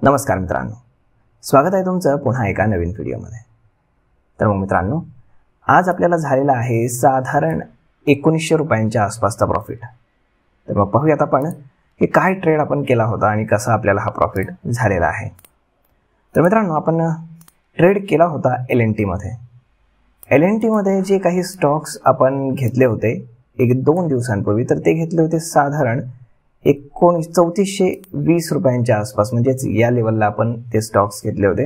नमस्कार मित्रांनो, स्वागत आहे तुमचं पुन्हा एका नवीन व्हिडिओमध्ये। तर मग मित्रांनो, आज आपल्याला झालेला आहे साधारण 1900 रुपयांच्या आसपासचा प्रॉफिट। तर मग पाहूयात आपण की काय ट्रेड आपण केला होता आणि कसा आपल्याला हा प्रॉफिट झालेला आहे। तर मित्रांनो, आपण ट्रेड केला होता LNT मध्ये। LNT मध्ये जे काही स्टॉक्स आपण घेतले होते 1-2 दिवसांपूर्वी, तर ते घेतले होते साधारण 3420 रुपयांच्या आसपास, म्हणजेच या लेवलला आपण ते स्टॉक्स घेतले होते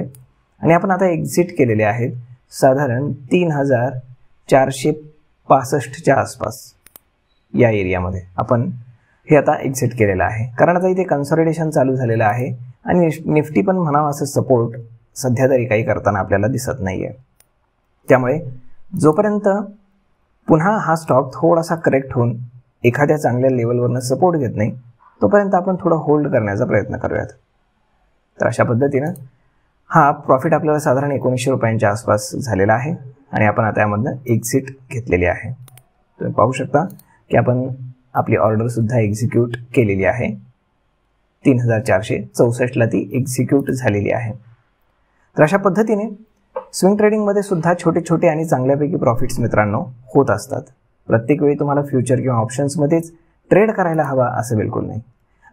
आणि आपण आता एक्झिट केलेले आहेत साधारण 3465 च्या आसपास। या एरियामध्ये आपण हे आता एक्झिट केलेलं आहे, कारण आता इथे कन्सॉलिडेशन चालू झालेलं आहे आणि निफ्टी पण म्हणावं असं सपोर्ट सध्या तरी काही करताना आपल्याला दिसत नाहीये। त्यामुळे जोपर्यंत पुन्हा हा स्टॉक थोडासा करेक्ट होऊन एखाद्या चांगल्या लेवलवरनं सपोर्ट घेत नाही, तोपर्यंत आपण थोडं होल्ड करण्याचा प्रयत्न करूयात। तर अशा पद्धतीनं हा प्रॉफिट आपल्याला साधारण 1900 रुपयांच्या आसपास झालेला आहे आणि आपण आता यामधनं एक्झिट घेतलेली आहे। तुम्ही पाहू शकता की आपण आपली ऑर्डरसुद्धा एक्झिक्यूट केलेली आहे। 3464ला ती एक्झिक्यूट झालेली आहे। तर अशा पद्धतीने स्विंग ट्रेडिंगमध्ये सुद्धा छोटे छोटे आणि चांगल्यापैकी प्रॉफिट्स मित्रांनो होत असतात। प्रत्येक वेळी तुम्हाला फ्युचर किंवा ऑप्शन्समध्येच ट्रेड करायला हवा असं बिलकुल नाही।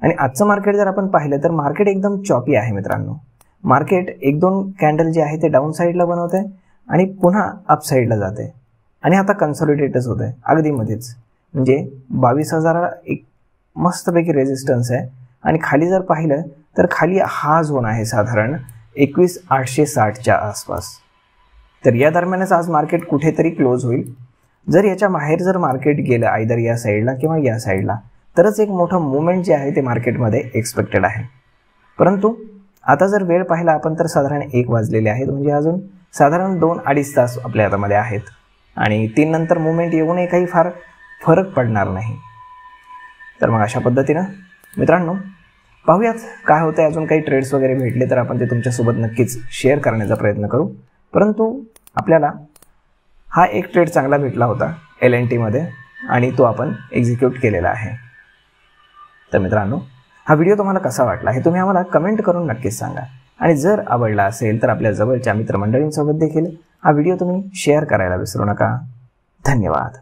आणि आजचं मार्केट जर आपण पाहिलं तर मार्केट एकदम चॉपी आहे मित्रांनो। मार्केट 1-2 कॅन्डल जे आहे ते डाऊन साईडला बनवते आणि पुन्हा अप साईडला जाते आणि आता कन्सॉलिडेटच होत आहे अगदी मध्येच। म्हणजे 22,000 एक मस्तपैकी रेजिस्टन्स आहे आणि खाली जर पाहिलं तर खाली हा झोन आहे साधारण 21,860च्या आसपास। तर या दरम्यानच आज मार्केट कुठेतरी क्लोज होईल। जर याच्या बाहेर जर मार्केट गेलं आयदर या साईडला किंवा या साईडला, तरच एक मोठं मूवमेंट जे आहे ते मार्केटमध्ये एक्सपेक्टेड आहे। परंतु आता जर वेळ पाहिला आपण तर साधारण 1 वाजलेले आहेत, म्हणजे अजून साधारण 2-2.5 तास आपल्या हातामध्ये आहेत आणि 3 नंतर मूवमेंट येऊनही काही फार फरक पडणार नाही। तर मग अशा पद्धतीनं मित्रांनो पाहूयात काय होतं। अजून काही ट्रेड्स वगैरे भेटले तर आपण ते तुमच्यासोबत नक्कीच शेअर करण्याचा प्रयत्न करू। परंतु आपल्याला हा एक ट्रेड चांगला भेटला होता LNT मध्ये आणि तो आपण एक्झिक्यूट केलेला आहे। तर मित्रांनो, हा व्हिडिओ तुम्हाला कसा वाटला हे तुम्ही आम्हाला कमेंट करून नक्कीच सांगा आणि जर आवडला असेल तर आपल्या जवळच्या मित्रमंडळींसोबत देखील हा व्हिडिओ तुम्ही शेअर करायला विसरू नका। धन्यवाद।